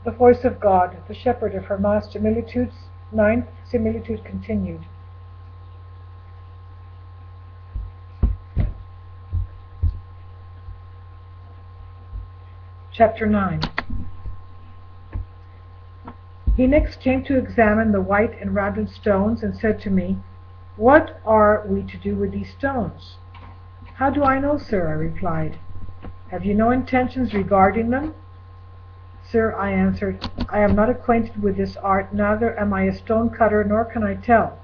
The Voice of God, the Shepherd of Hermas, Similitudes, 9th Similitude continued. Chapter 9. He next came to examine the white and rounded stones, and said to me, "What are we to do with these stones?" "How do I know, sir?" I replied. "Have you no intentions regarding them?" "Sir," I answered, "I am not acquainted with this art, neither am I a stone cutter, nor can I tell."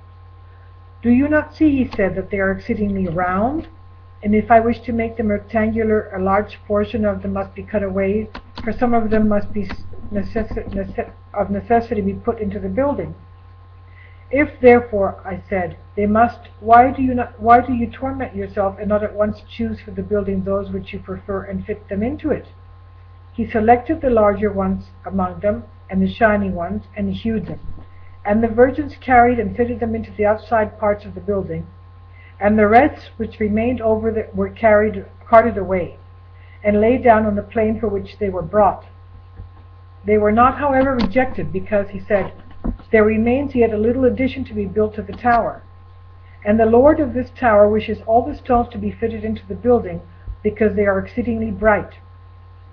"Do you not see," he said, "that they are exceedingly round? And if I wish to make them rectangular, a large portion of them must be cut away, for some of them must be of necessity be put into the building." "If, therefore," I said, "they must, why do you torment yourself, and not at once choose for the building those which you prefer, and fit them into it?" He selected the larger ones among them, and the shining ones, and hewed them. And the virgins carried and fitted them into the outside parts of the building, and the rest which remained over were carted away, and laid down on the plain for which they were brought. They were not, however, rejected, because, he said, "There remains yet a little addition to be built to the tower. And the Lord of this tower wishes all the stones to be fitted into the building, because they are exceedingly bright."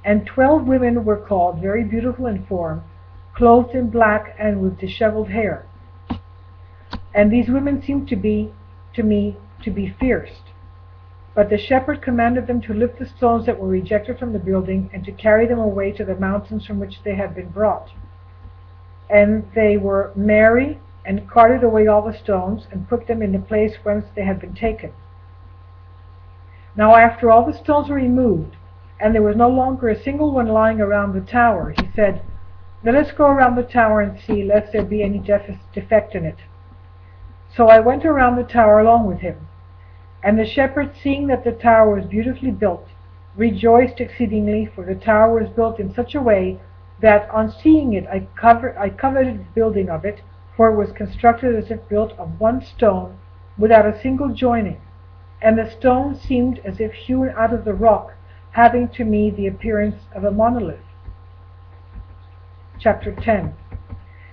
And 12 women were called, very beautiful in form, clothed in black and with disheveled hair. And these women seemed to me to be fierce. But the shepherd commanded them to lift the stones that were rejected from the building, and to carry them away to the mountains from which they had been brought. And they were merry, and carted away all the stones, and put them in the place whence they had been taken. Now after all the stones were removed, and there was no longer a single one lying around the tower, he said, "Let us go around the tower and see, lest there be any defect in it." So I went around the tower along with him. And the shepherd, seeing that the tower was beautifully built, rejoiced exceedingly, for the tower was built in such a way that, on seeing it, I coveted the building of it, for it was constructed as if built of one stone, without a single joining, and the stone seemed as if hewn out of the rock, having to me the appearance of a monolith. Chapter 10.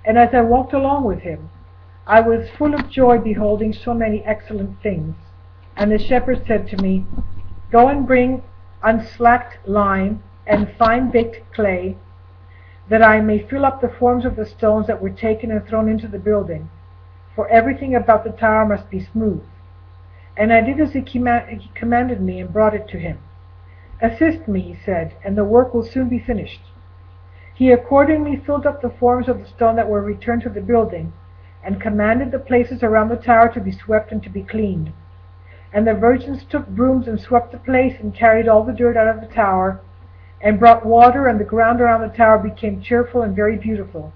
And as I walked along with him, I was full of joy, beholding so many excellent things. And the shepherd said to me, "Go and bring unslacked lime and fine baked clay, that I may fill up the forms of the stones that were taken and thrown into the building, for everything about the tower must be smooth." And I did as he commanded me, and brought it to him. "Assist me," he said, "and the work will soon be finished." He accordingly filled up the forms of the stone that were returned to the building, and commanded the places around the tower to be swept and to be cleaned. And the virgins took brooms and swept the place, and carried all the dirt out of the tower, and brought water, and the ground around the tower became cheerful and very beautiful.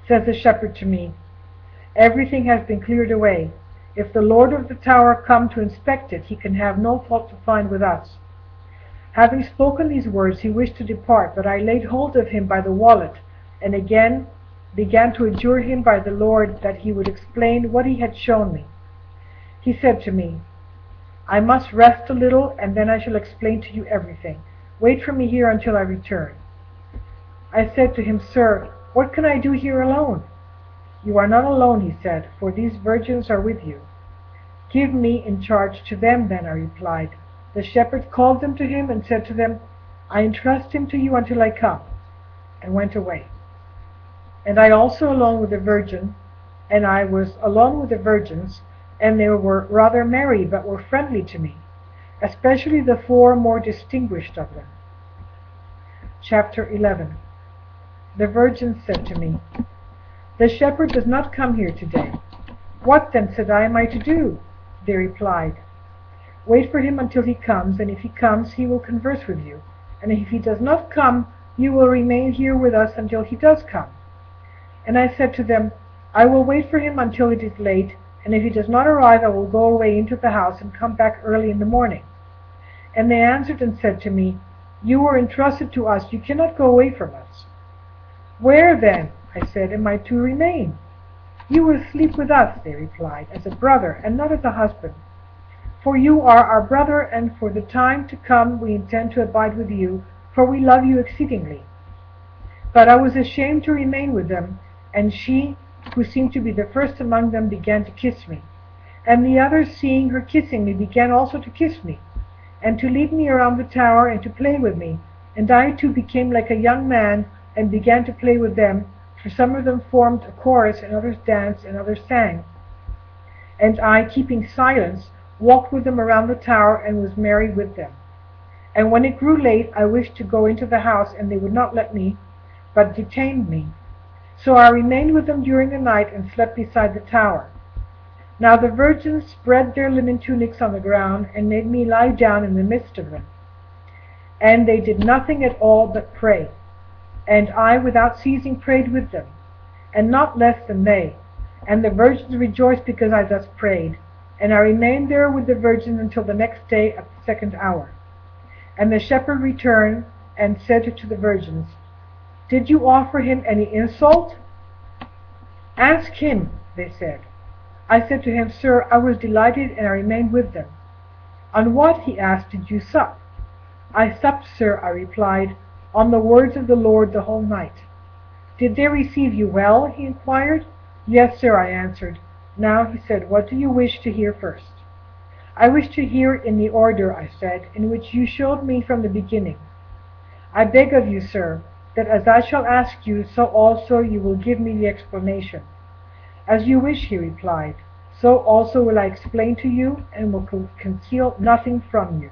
Says the shepherd to me, "Everything has been cleared away. If the Lord of the tower come to inspect it, he can have no fault to find with us." Having spoken these words, he wished to depart, but I laid hold of him by the wallet, and again began to adjure him by the Lord that he would explain what he had shown me. He said to me, "I must rest a little, and then I shall explain to you everything. Wait for me here until I return." I said to him, "Sir, what can I do here alone?" "You are not alone," he said, "for these virgins are with you." "Give me in charge to them, then," I replied. The shepherd called them to him, and said to them, "I entrust him to you until I come," and went away. And I also alone with the virgin, and I was alone with the virgins, and they were rather merry, but were friendly to me, especially the 4 more distinguished of them. Chapter 11. The virgins said to me, "The shepherd does not come here today." "What then," said I, "am I to do?" They replied, "Wait for him until he comes, and if he comes, he will converse with you, and if he does not come, you will remain here with us until he does come." And I said to them, "I will wait for him until it is late, and if he does not arrive, I will go away into the house and come back early in the morning." And they answered and said to me, "You were entrusted to us, you cannot go away from us." "Where then," I said, "am I to remain?" "You will sleep with us," they replied, "as a brother, and not as a husband. For you are our brother, and for the time to come we intend to abide with you, for we love you exceedingly." But I was ashamed to remain with them, and she, who seemed to be the first among them, began to kiss me. And the others, seeing her kissing me, began also to kiss me, and to lead me around the tower, and to play with me. And I too became like a young man, and began to play with them, for some of them formed a chorus, and others danced, and others sang. And I, keeping silence, walked with them around the tower, and was merry with them. And when it grew late, I wished to go into the house, and they would not let me, but detained me. So I remained with them during the night, and slept beside the tower. Now the virgins spread their linen tunics on the ground, and made me lie down in the midst of them. And they did nothing at all but pray. And I, without ceasing, prayed with them, and not less than they. And the virgins rejoiced because I thus prayed. And I remained there with the virgins until the next day at the 2nd hour. And the shepherd returned, and said to the virgins, "Did you offer him any insult?" "Ask him," they said. I said to him, "Sir, I was delighted, and I remained with them." "On what," he asked, "did you sup?" "I supped, sir," I replied, "on the words of the Lord the whole night." "Did they receive you well?" he inquired. "Yes, sir," I answered. "Now," he said, "what do you wish to hear first?" "I wish to hear in the order," I said, "in which you showed me from the beginning." "I beg of you, sir, that as I shall ask you, so also you will give me the explanation." "As you wish," he replied. "So also will I explain to you, and will conceal nothing from you."